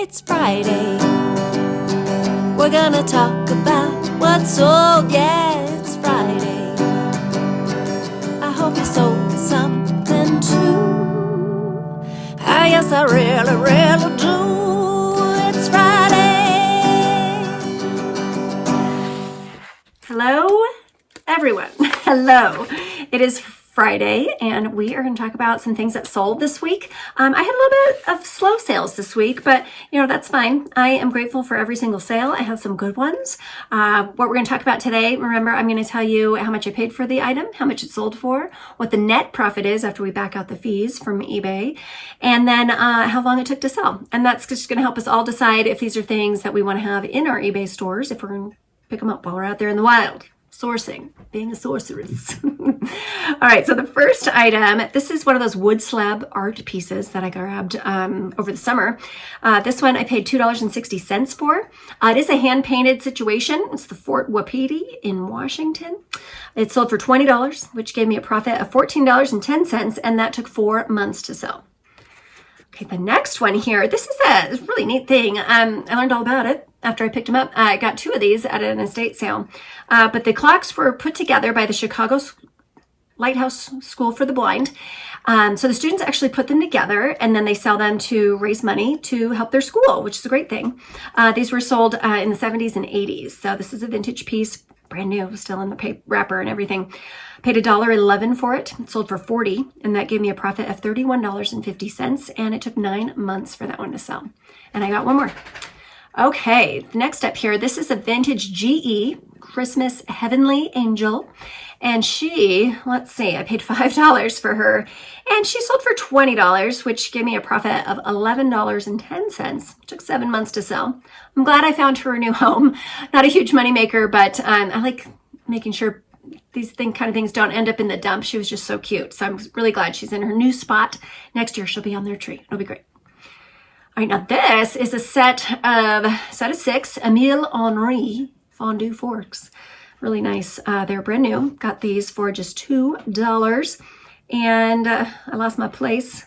It's Friday. We're gonna talk about what's old. Yeah, it's Friday. I hope you sold something too. Yes, I really, really do. It's Friday. Hello, everyone. Hello. It is Friday, and we are going to talk about some things that sold this week. I had a little bit of slow sales this week, but that's fine. I am grateful for every single sale. I have some good ones. What we're going to talk about today, remember, I'm going to tell you how much I paid for the item, how much it sold for, what the net profit is after we back out the fees from eBay, and then how long it took to sell. And that's just going to help us all decide if these are things that we want to have in our eBay stores, if we're going to pick them up while we're out there in the wild. Sourcing, being a sorceress. All right, so the first item, this is one of those wood slab art pieces that I grabbed over the summer. This one I paid $2.60 for. It is a hand-painted situation. It's the Fort Wapiti in Washington. It sold for $20, which gave me a profit of $14.10, and that took 4 months to sell. Okay, the next one here, this is a really neat thing. I learned all about it after I picked them up. I got 2 of these at an estate sale. But the clocks were put together by the Chicago Lighthouse School for the Blind. So the students actually put them together, and then they sell them to raise money to help their school, which is a great thing. These were sold in the 70s and 80s. So this is a vintage piece, brand new, still in the wrapper and everything. Paid $1.11 for it. It sold for $40, and that gave me a profit of $31.50, and it took 9 months for that one to sell. And I got one more. Okay, next up here, this is a vintage GE Christmas Heavenly Angel, and she, let's see, I paid $5 for her, and she sold for $20, which gave me a profit of $11.10. It took 7 months to sell. I'm glad I found her a new home. Not a huge moneymaker, but I like making sure these kind of things don't end up in the dump. She was just so cute. So I'm really glad she's in her new spot. Next year, she'll be on their tree. It'll be great. All right, now this is a set of 6 Emile Henry fondue forks. Really nice. They're brand new. Got these for just $2. And I lost my place.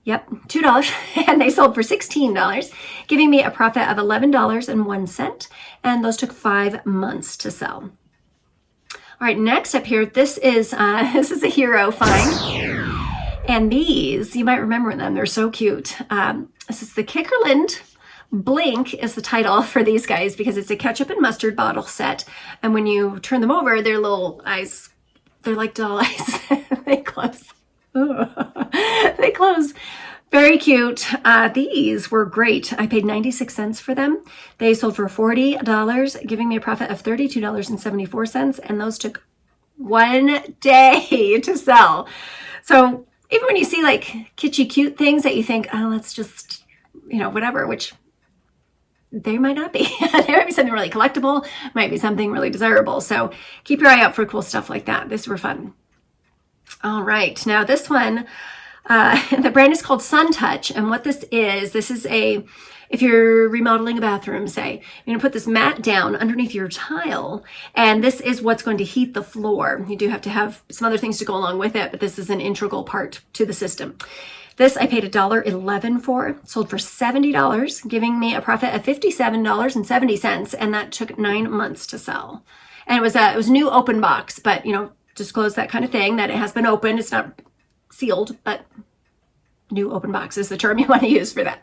Yep, $2. And they sold for $16, giving me a profit of $11.01. And those took 5 months to sell. All right, next up here, this is a hero find. And these, you might remember them. They're so cute. This is the Kickerland Blink is the title for these guys because it's a ketchup and mustard bottle set. And when you turn them over, their little eyes, they're like doll eyes. They close. They close. Very cute. These were great. I paid 96 cents for them. They sold for $40, giving me a profit of $32.74. And those took 1 day to sell. So even when you see like kitschy cute things that you think, oh, that's just, whatever, which they might not be. There might be something really collectible, might be something really desirable. So keep your eye out for cool stuff like that. These were fun. All right. Now this one, the brand is called Sun Touch. And what this is if you're remodeling a bathroom, say, you're going to put this mat down underneath your tile, and this is what's going to heat the floor. You do have to have some other things to go along with it, but this is an integral part to the system. This I paid $1.11 for, sold for $70, giving me a profit of $57.70, and that took 9 months to sell. And it was a new open box, but disclose that kind of thing, that it has been opened. It's not sealed, but new open box is the term you want to use for that.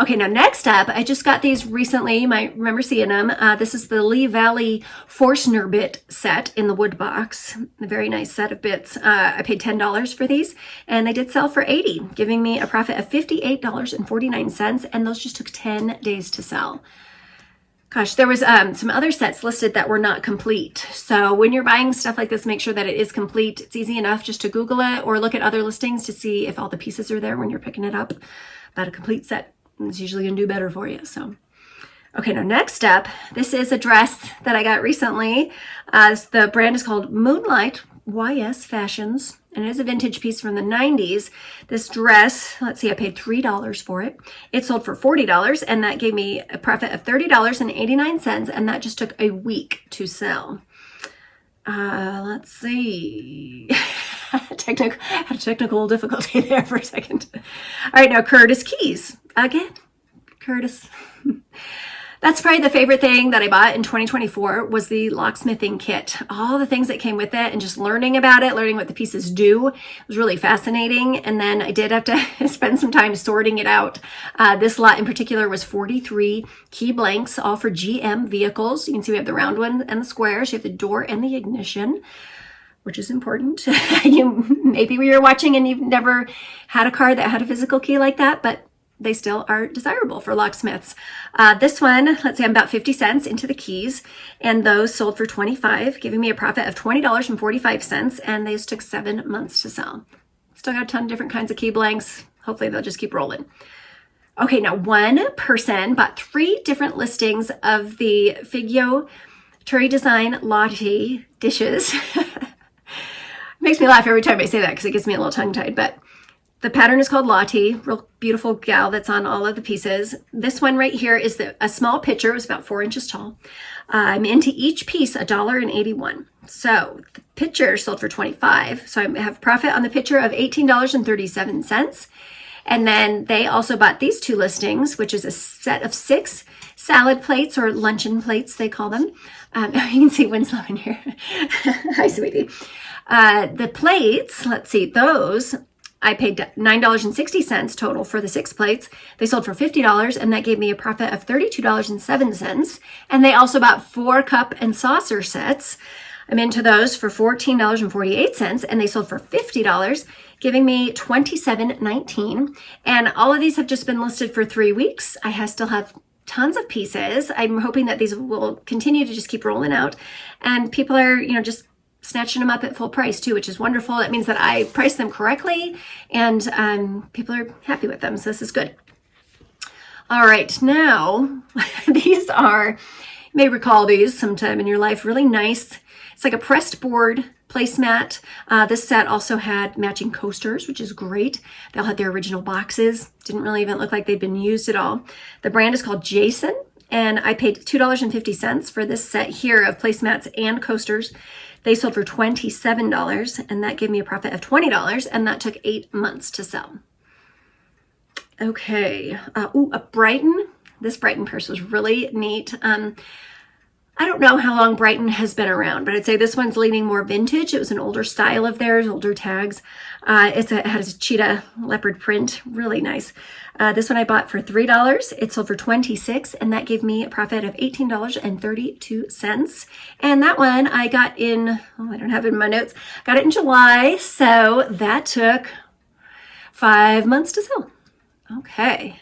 Okay, now next up, I just got these recently. You might remember seeing them. This is the Lee Valley Forstner bit set in the wood box. A very nice set of bits. I paid $10 for these, and they did sell for $80, giving me a profit of $58.49, and those just took 10 days to sell. Gosh, there was some other sets listed that were not complete. So when you're buying stuff like this, make sure that it is complete. It's easy enough just to Google it or look at other listings to see if all the pieces are there when you're picking it up. But a complete set is usually going to do better for you. So, okay, now next up, this is a dress that I got recently. The brand is called Moonlight YS Fashions, and it is a vintage piece from the 90s. This dress, let's see, I paid $3 for it. It sold for $40, and that gave me a profit of $30.89, and that just took a week to sell. Let's see. Technical difficulty there for a second. All right, now Curtis Keys. Again, Curtis. That's probably the favorite thing that I bought in 2024 was the locksmithing kit. All the things that came with it and just learning about it, learning what the pieces do was really fascinating. And then I did have to spend some time sorting it out. This lot in particular was 43 key blanks, all for GM vehicles. You can see we have the round one and the squares. You have the door and the ignition, which is important. Maybe you're watching and you've never had a car that had a physical key like that, but they still are desirable for locksmiths. This one, let's say I'm about 50 cents into the keys, and those sold for $25, giving me a profit of $20.45, and these took 7 months to sell. Still got a ton of different kinds of key blanks. Hopefully they'll just keep rolling. Okay, now one person bought 3 different listings of the Figyo Turi Design Lottie dishes. Makes me laugh every time I say that because it gets me a little tongue-tied, but the pattern is called Lottie, real beautiful gal that's on all of the pieces. This one right here is a small pitcher. It was about 4 inches tall. I'm into each piece $1.81. So the pitcher sold for $25. So I have profit on the pitcher of $18.37. And then they also bought these 2 listings, which is a set of 6 salad plates or luncheon plates, they call them. You can see Winslow in here. Hi, sweetie. The plates, let's see, those I paid $9.60 total for the 6 plates. They sold for $50, and that gave me a profit of $32.07. And they also bought 4 cup and saucer sets. I'm into those for $14.48, and they sold for $50, giving me $27.19. And all of these have just been listed for 3 weeks. I still have tons of pieces. I'm hoping that these will continue to just keep rolling out, and people are, just snatching them up at full price too, which is wonderful. That means that I price them correctly and people are happy with them. So this is good. All right, now these are, you may recall these sometime in your life, really nice. It's like a pressed board placemat. This set also had matching coasters, which is great. They all had their original boxes. Didn't really even look like they'd been used at all. The brand is called Jason, and I paid $2.50 for this set here of placemats and coasters. They sold for $27, and that gave me a profit of $20, and that took 8 months to sell. Okay, a Brighton. This Brighton purse was really neat. I don't know how long Brighton has been around, but I'd say this one's leaning more vintage. It was an older style of theirs, older tags. It has a cheetah leopard print, really nice. This one I bought for $3. It sold for $26, and that gave me a profit of $18.32. And that one I got in, I don't have it in my notes, got it in July, so that took 5 months to sell. Okay.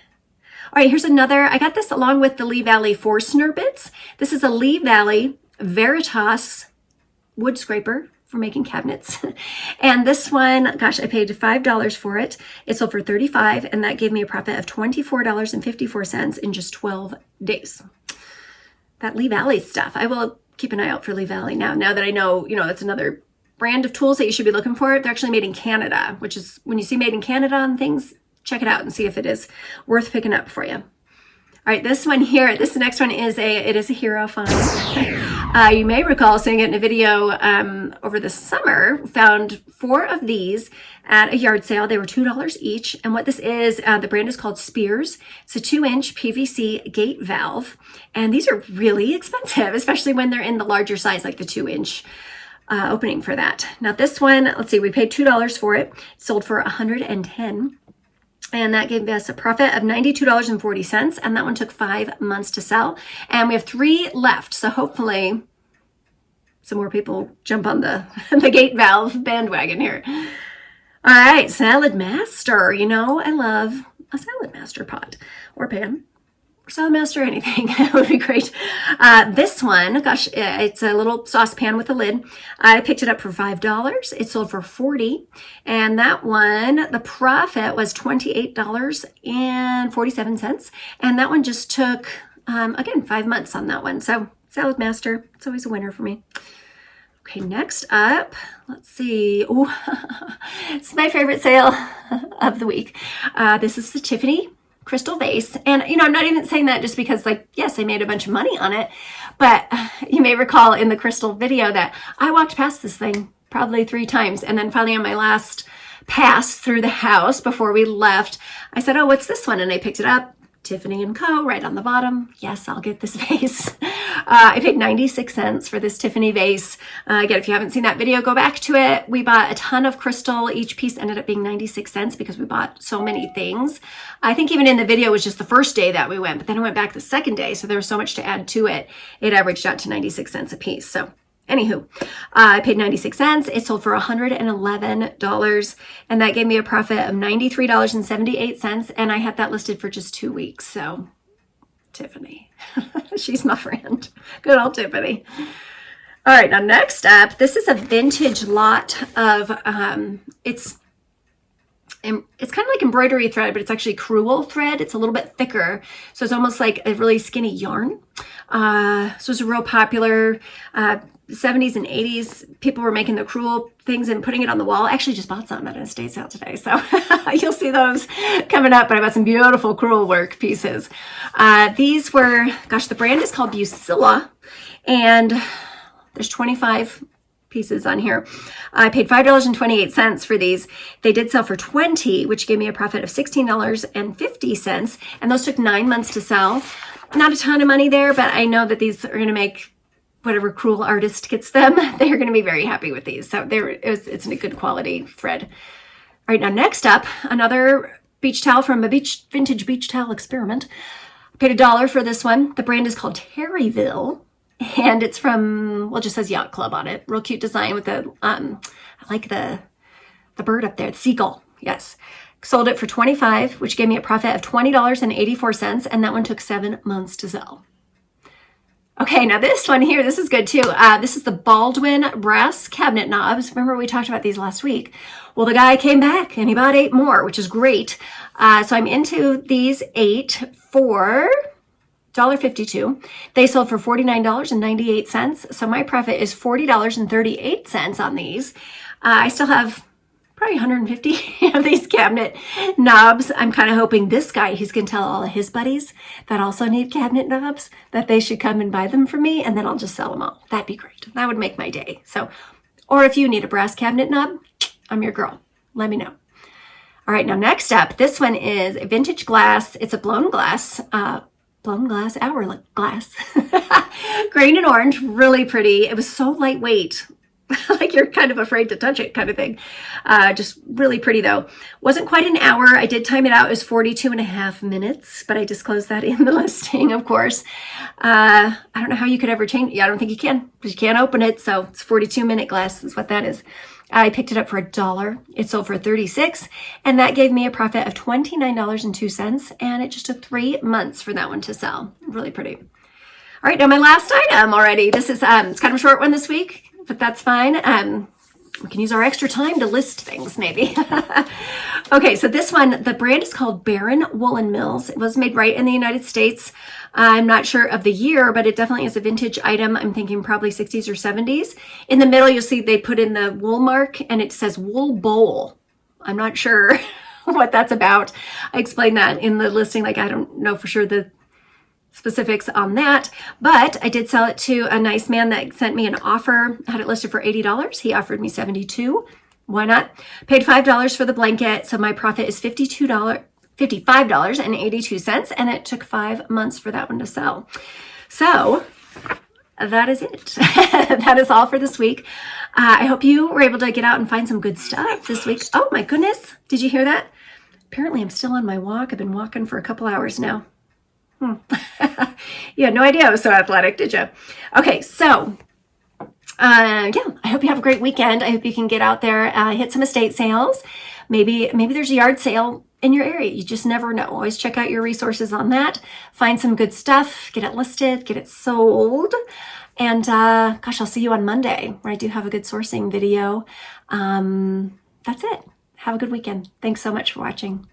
All right, here's another. I got this along with the Lee Valley Forstner bits. This is a Lee Valley Veritas wood scraper for making cabinets. And this one, gosh, I paid $5 for it. It sold for $35, and that gave me a profit of $24.54 in just 12 days. That Lee Valley stuff. I will keep an eye out for Lee Valley now that I know, it's another brand of tools that you should be looking for. They're actually made in Canada, which is, when you see made in Canada on things, check it out and see if it is worth picking up for you. All right, this one here, this next one is a hero find. You may recall seeing it in a video over the summer. Found 4 of these at a yard sale. They were $2 each. And what this is, the brand is called Spears. It's a 2-inch PVC gate valve. And these are really expensive, especially when they're in the larger size, like the 2-inch opening for that. Now this one, let's see, we paid $2 for it. It sold for $110. And that gave us a profit of $92.40. And that one took 5 months to sell. And we have 3 left. So hopefully some more people jump on the gate valve bandwagon here. All right, Salad Master. I love a Salad Master pot or pan. Or Salad Master, anything. That would be great. This one, gosh, it's a little saucepan with a lid. I picked it up for $5. It sold for $40. And that one, the profit was $28.47. And that one just took, again, 5 months on that one. So Salad Master, it's always a winner for me. Okay, next up, let's see. Oh, it's my favorite sale of the week. This is the Tiffany crystal vase. And, I'm not even saying that just because, yes, I made a bunch of money on it. But you may recall in the crystal video that I walked past this thing probably 3 times. And then finally on my last pass through the house before we left, I said, oh, what's this one? And I picked it up. Tiffany & Co. right on the bottom. Yes, I'll get this vase. I paid 96 cents for this Tiffany vase. Again, if you haven't seen that video, go back to it. We bought a ton of crystal. Each piece ended up being 96 cents because we bought so many things. I think even in the video, it was just the first day that we went, but then I went back the second day, so there was so much to add to it. It averaged out to 96 cents a piece. So anywho, I paid 96 cents. It sold for $111, and that gave me a profit of $93.78, and I had that listed for just 2 weeks. So Tiffany, she's my friend. Good old Tiffany. All right, now next up, this is a vintage lot of, it's kind of like embroidery thread, but it's actually crewel thread. It's a little bit thicker, so it's almost like a really skinny yarn. So it's real popular. 70s and 80s, people were making the crewel things and putting it on the wall. I actually just bought some at an estate sale today, so you'll see those coming up, but I bought some beautiful crewel work pieces. These were, gosh, the brand is called Zula, and there's 25 pieces on here. I paid $5.28 for these. They did sell for $20, which gave me a profit of $16.50, and those took 9 months to sell. Not a ton of money there, but I know that these are going to make whatever crewel artist gets them, they're going to be very happy with these. So it's a good quality thread. All right, now next up, another beach towel from a vintage beach towel experiment. I paid $1 for this one. The brand is called Terryville, and it's from, well, it just says Yacht Club on it. Real cute design with the, I like the bird up there, the seagull, yes. Sold it for $25, which gave me a profit of $20.84, and that one took 7 months to sell. Okay, now this one here, this is good too. This is the Baldwin brass cabinet knobs. Remember we talked about these last week? Well, the guy came back and he bought 8 more, which is great. So I'm into these 8 for $1.52. They sold for $49.98. So my profit is $40.38 on these. I still have probably 150 of these cabinet knobs. I'm kind of hoping this guy, he's going to tell all of his buddies that also need cabinet knobs that they should come and buy them for me, and then I'll just sell them all. That'd be great. That would make my day. So, or if you need a brass cabinet knob, I'm your girl. Let me know. All right, now next up, this one is a vintage glass. It's a blown glass hourglass. Green and orange, really pretty. It was so lightweight. Like you're kind of afraid to touch it kind of thing. Just really pretty though. Wasn't quite an hour. I did time it out. It was 42.5 minutes, but I disclosed that in the listing, of course. I don't know how you could ever change. Yeah, I don't think you can, because you can't open it. So it's 42-minute glass is what that is. I picked it up for $1. It sold for $36, and that gave me a profit of $29.02, and it just took 3 months for that one to sell. Really pretty. All right, now my last item already. This is, it's kind of a short one this week, but that's fine. We can use our extra time to list things maybe. Okay, so this one, the brand is called Barron Woolen Mills. It was made right in the United States. I'm not sure of the year, but it definitely is a vintage item. I'm thinking probably 60s or 70s. In the middle, you'll see they put in the wool mark and it says wool bowl. I'm not sure what that's about. I explained that in the listing. Like, I don't know for sure the specifics on that, but I did sell it to a nice man that sent me an offer. I had it listed for $80. He offered me $72. Why not? Paid $5 for the blanket, so my profit is $55.82, and it took 5 months for that one to sell. So that is it. That is all for this week. I hope you were able to get out and find some good stuff this week. Oh my goodness, did you hear that? Apparently I'm still on my walk. I've been walking for a couple hours now. You had no idea I was so athletic, did you? Okay, so yeah, I hope you have a great weekend. I hope you can get out there, hit some estate sales. Maybe there's a yard sale in your area. You just never know. Always check out your resources on that. Find some good stuff, get it listed, get it sold. And gosh, I'll see you on Monday where I do have a good sourcing video. That's it. Have a good weekend. Thanks so much for watching.